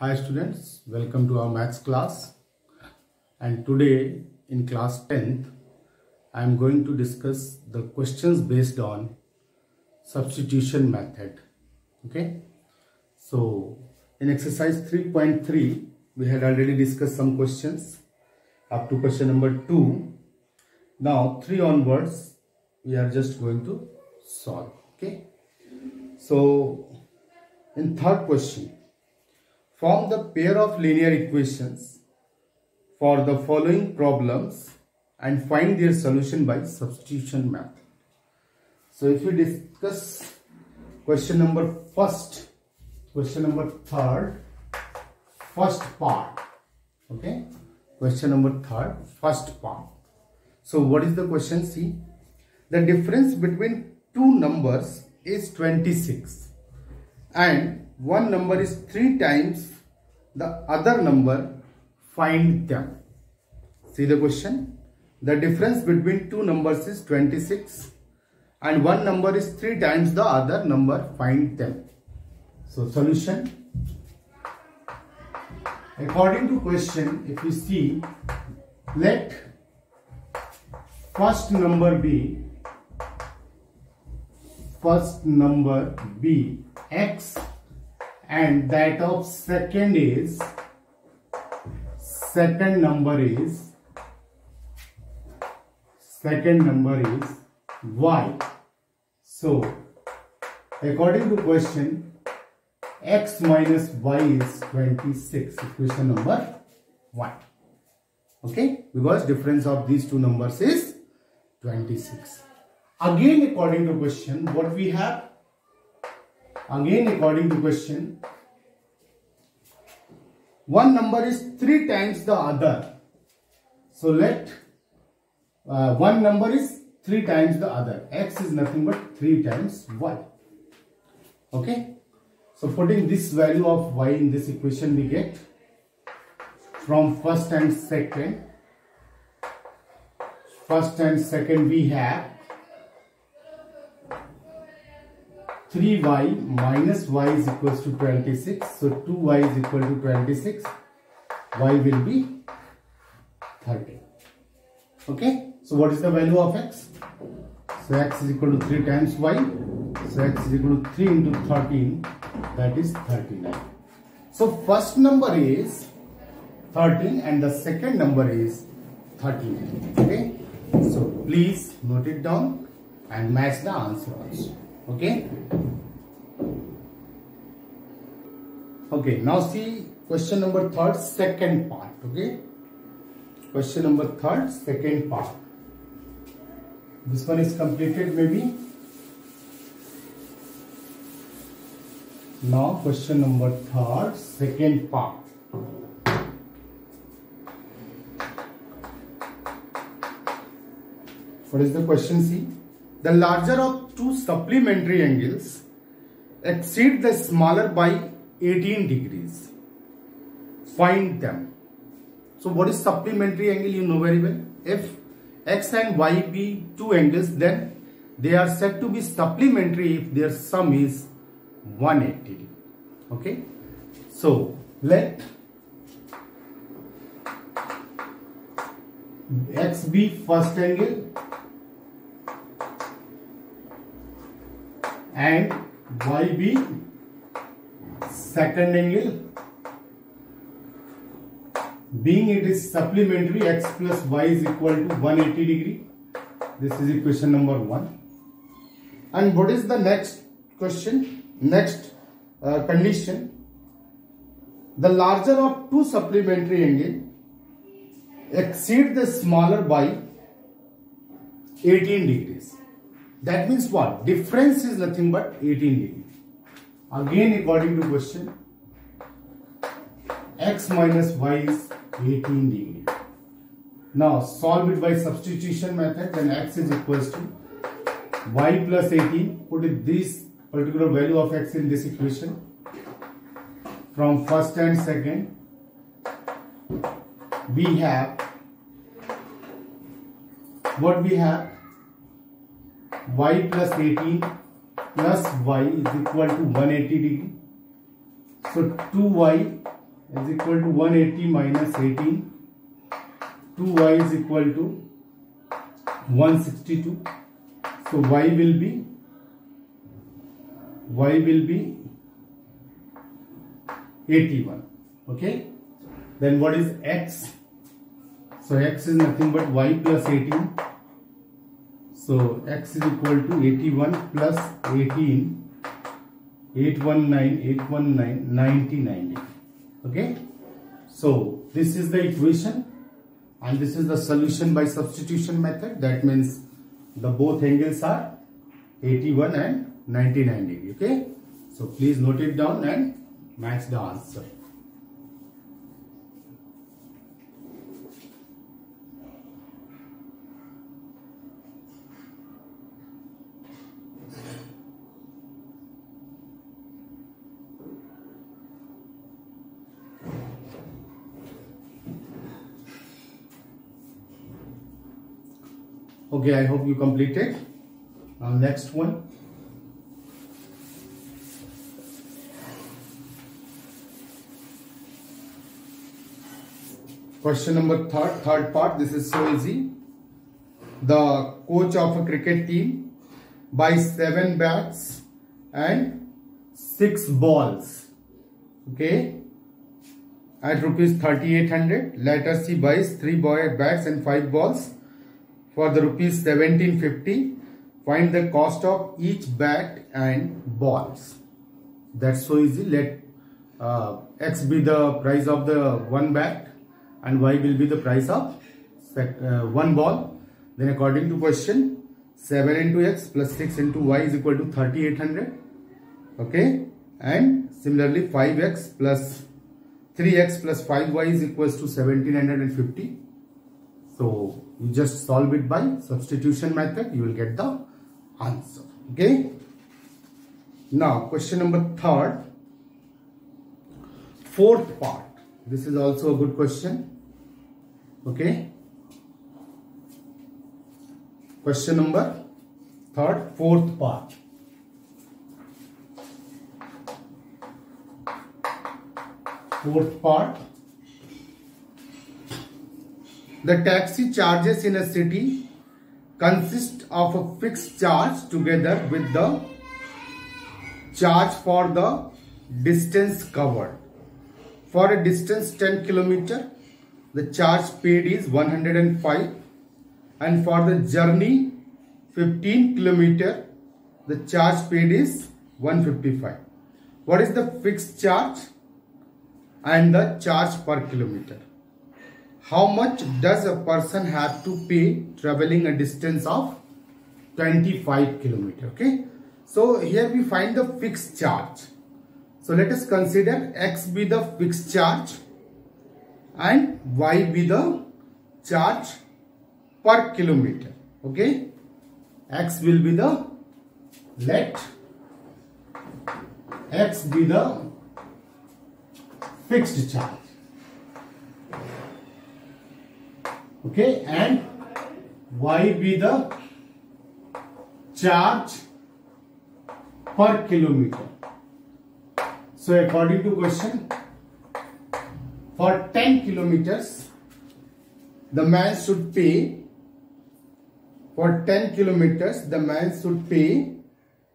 Hi students, welcome to our maths class, and today in class 10th I am going to discuss the questions based on substitution method. Okay, so in exercise 3.3 we had already discussed some questions up to question number 2. Now 3 onwards we are just going to solve. Okay, so in third question, form the pair of linear equations for the following problems and find their solution by substitution method. So if we discuss question number third, first part. Okay, question number third, first part. So what is the question? See, the difference between two numbers is 26 and one number is 3 times the other number, find them. See the question. The difference between two numbers is 26 and one number is 3 times the other number, find them. So solution. According to question, if we see, let first number be x and that of second number is y. So according to question, x minus y is 26, equation number 1. Okay, because difference of these two numbers is 26. Again according to question, what we have? Again according to question, one number is 3 times the other. So let one number is 3 times the other. X is nothing but 3 times y. Okay. So putting this value of y in this equation, we get from first and second. First and second we have 3y minus y is equals to 26. So 2y is equal to 26. Y will be 30. Okay. So what is the value of x? So x is equal to 3 times y. So x is equal to 3 into 13. That is 39. So first number is 13 and the second number is 13. Okay. So please note it down and match the answer also. Okay. Okay, now see question number third, second part. Okay, question number third, second part. This one is completed maybe. Now question number third, second part. What is the question? See, the larger of two supplementary angles exceed the smaller by 18 degrees. Find them. So what is supplementary angle? You know very well. If x and y be two angles, then they are said to be supplementary if their sum is 180 degree. Okay. So let x be first angle and y be second angle. Being it is supplementary, x plus y is equal to 180 degree. This is equation number 1. And what is the next question? Next condition. The larger of two supplementary angles exceed the smaller by 18 degrees. That means what? Difference is nothing but 18 degrees. Again according to question, x minus y is 18 degree. Now solve it by substitution method. Then x is equals to y plus 18. Put it this particular value of x in this equation. From first and second we have what we have? Y plus 18 plus y is equal to 180 degree. So 2y is equal to 180 minus 18. 2y is equal to 162. So y will be 81. Okay. Then what is x? So x is nothing but y plus 18. So x is equal to 81 plus 18. 819, 90. Okay. So this is the equation and this is the solution by substitution method. That means the both angles are 81 and 99 degree. Okay. So please note it down and match the answer. Okay, I hope you completed. Now next one. Question number third part. This is so easy. The coach of a cricket team buys 7 bats and 6 balls. Okay. At rupees 3,800. Let us see, buys 3 bats and 5 balls for the rupees 1,750. Find the cost of each bat and balls. That's so easy. Let x be the price of the 1 bat and y will be the price of 1 ball. Then according to question, 7 into x plus 6 into y is equal to 3,800. Okay. And similarly 5x plus 3x plus 5y is equals to 1,750. So you just solve it by substitution method. You will get the answer. Okay. Now question number fourth part. This is also a good question. Okay. Question number fourth part. Fourth part. The taxi charges in a city consist of a fixed charge together with the charge for the distance covered. For a distance 10 km, the charge paid is 105, and for the journey 15 km, the charge paid is 155. What is the fixed charge and the charge per kilometer? How much does a person have to pay traveling a distance of 25 km? Okay. So here we find the fixed charge. So let us consider x be the fixed charge and y be the charge per kilometer. Okay. X will be the, let x be the fixed charge. Okay, and y be the charge per kilometer. So according to question, for 10 kilometers, the man should pay, for 10 kilometers, the man should pay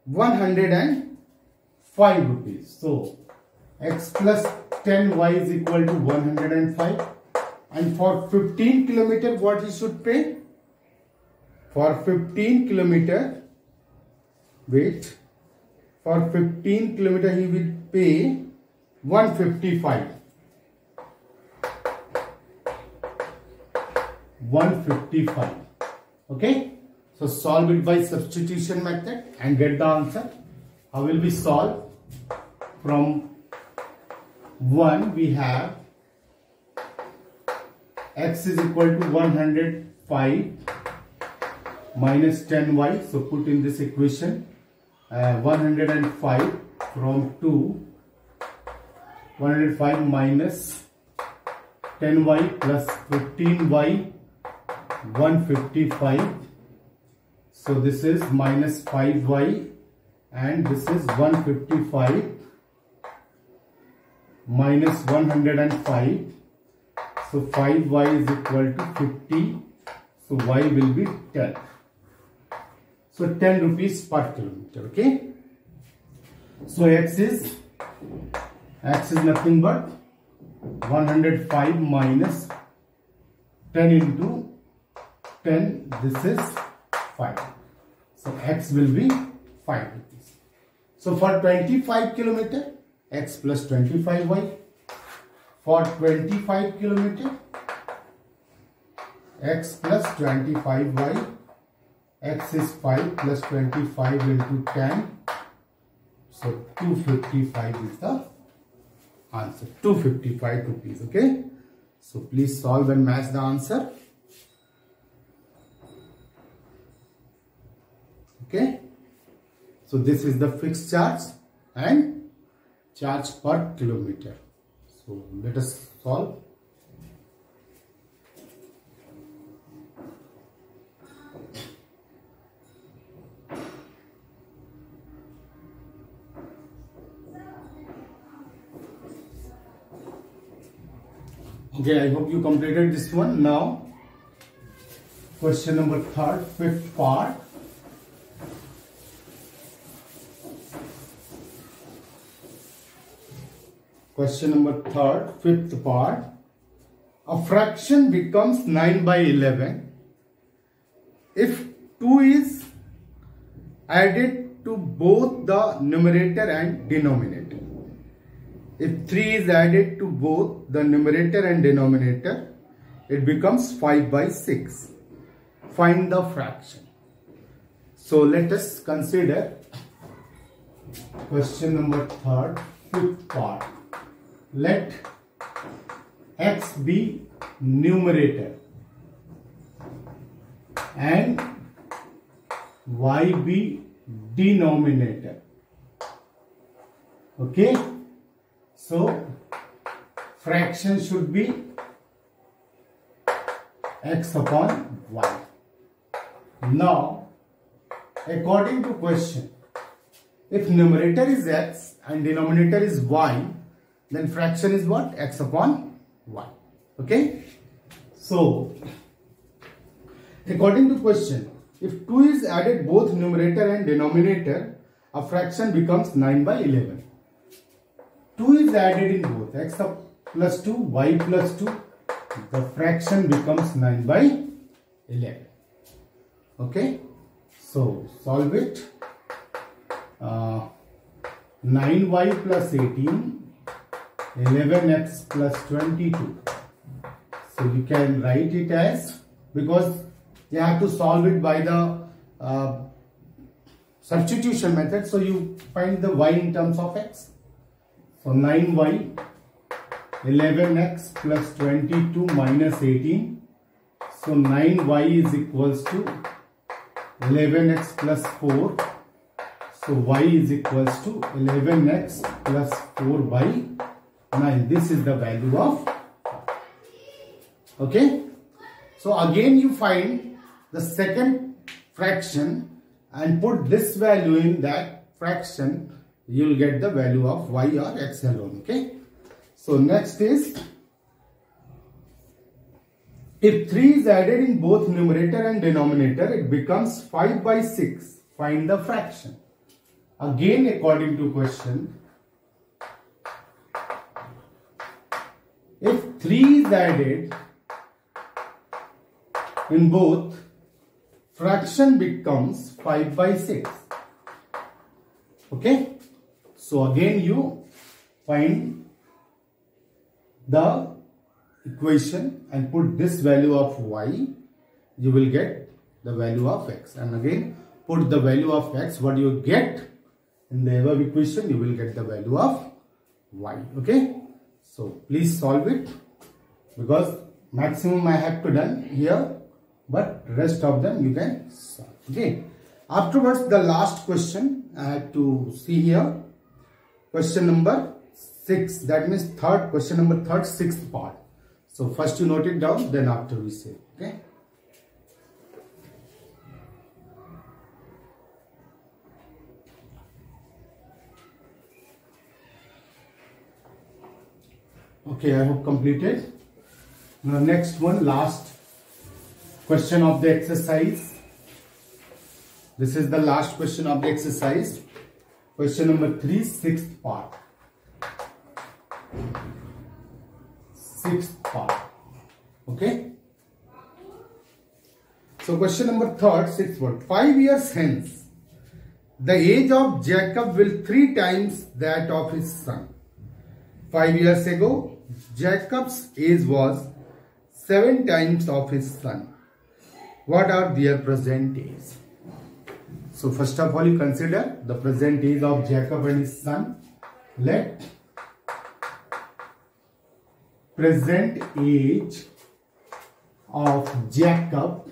105 rupees. So x plus 10y is equal to 105. And for 15 kilometer, what he should pay? For 15 kilometer, wait, for 15 kilometer he will pay 155. 155. Okay. So solve it by substitution method and get the answer. How will we solve? From 1 we have x is equal to 105 minus 10y. So put in this equation 105 from 2, 105 minus 10y plus 15y, 155. So this is minus 5y and this is 155 minus 105. So 5y is equal to 50. So y will be 10. So 10 rupees per kilometer. Okay. So x is nothing but 105 minus 10 into 10. This is 5. So x will be 5 rupees. So for 25 kilometer, x plus 25y. For 25 kilometer, x plus 25y. X is 5 plus 25 into 10. So 255 is the answer. 255 rupees. Okay. So please solve and match the answer. Okay. So this is the fixed charge and charge per kilometer. So let us solve. Okay, I hope you completed this one. Now, question number 3rd, 5th part. Question number 3rd, 5th part. A fraction becomes 9 by 11 if 2 is added to both the numerator and denominator. If 3 is added to both the numerator and denominator, it becomes 5 by 6. Find the fraction. So let us consider question number 3rd, 5th part. Let x be numerator and y be denominator. Okay. So fraction should be x upon y. Now, according to question, if numerator is x and denominator is y, then fraction is what? X upon y. Okay. So, according to question, if 2 is added both numerator and denominator, a fraction becomes 9 by 11. 2 is added in both, x plus 2, y plus 2. The fraction becomes 9 by 11. Okay. So, solve it. 9y plus 18. 11x plus 22. So you can write it as, because you have to solve it by the substitution method. So you find the y in terms of x. So 9y, 11x plus 22 minus 18. So 9y is equals to 11x plus 4. So y is equals to 11x plus 4 by 9. This is the value of. Okay. So again you find the second fraction and put this value in that fraction. You will get the value of y or x alone. Okay. So next is, if 3 is added in both numerator and denominator, it becomes 5 by 6. Find the fraction. Again, according to question, if 3 is added in both, fraction becomes 5 by 6. Okay. So again you find the equation and put this value of y, you will get the value of x. And again put the value of x, what you get in the above equation, you will get the value of y. Okay. So please solve it, because maximum I have to done here, but rest of them you can solve. Okay. Afterwards, the last question I have to see here. Question number 6. That means question number 3rd, 6th part. So first you note it down, then after we say. Okay. Okay, I hope completed. Now next one, last question of the exercise. This is the last question of the exercise. Question number 3, sixth part. Sixth part. Okay. So question number 3, sixth part. 5 years hence, the age of Jacob will 3 times that of his son. 5 years ago, Jacob's age was 7 times of his son. What are their present age? So first of all, you consider the present age of Jacob and his son. Let present age of Jacob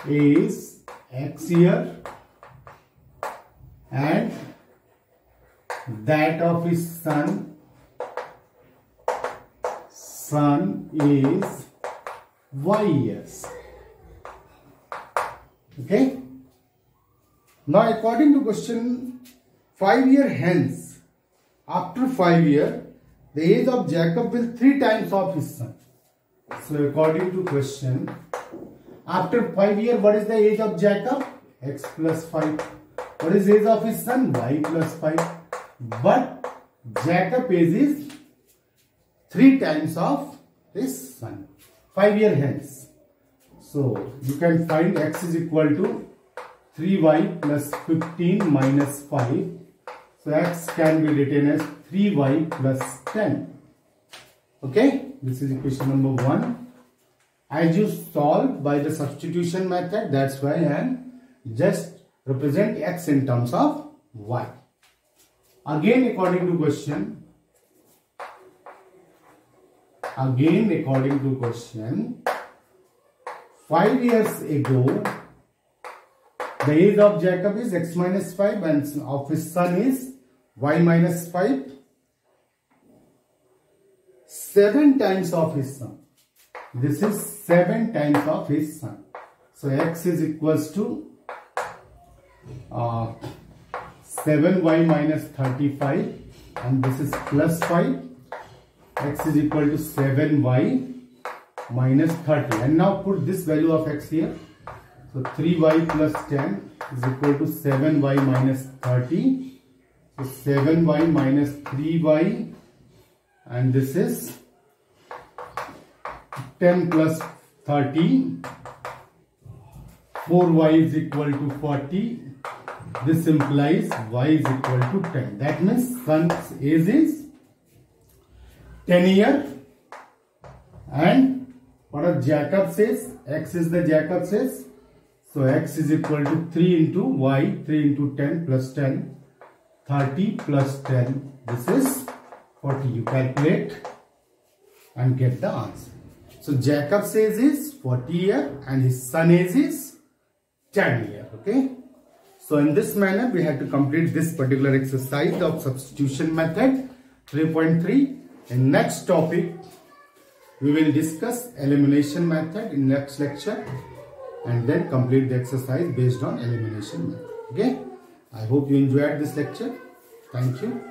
is X year and that of his son is Y years. Okay. Now according to question, 5 year hence, after 5 year, the age of Jacob will 3 times of his son. So according to question, after 5 year, what is the age of Jacob? X plus 5. What is the age of his son? Y plus 5. But Jacob age is 3 times of his son. 5 year hence. So you can find X is equal to 3y plus 15 minus 5. So X can be written as 3y plus 10. Okay, this is equation number 1. As you solve by the substitution method, that's why I am just represent X in terms of Y. Again according to question, 5 years ago, the age of Jacob is X minus 5 and of his son is Y minus 5. 7 times of his son. This is 7 times of his son. So X is equals to 7y minus 35 and this is plus 5. X is equal to 7y minus 30. And now put this value of X here. So 3y plus 10 is equal to 7y minus 30. So 7y minus 3y and this is 10 plus 30. 4y is equal to 40. This implies y is equal to 10. That means son's age is 10 years. And what are Jacob says? X is the Jacob says. So X is equal to 3 into y, 3 into 10 plus 10. 30 plus 10. This is 40. You calculate and get the answer. So Jacob says is 40 years and his son age is 10 years. Okay. So in this manner we have to complete this particular exercise of substitution method 3.3. In next topic we will discuss elimination method in next lecture and then complete the exercise based on elimination method. Okay. I hope you enjoyed this lecture. Thank you.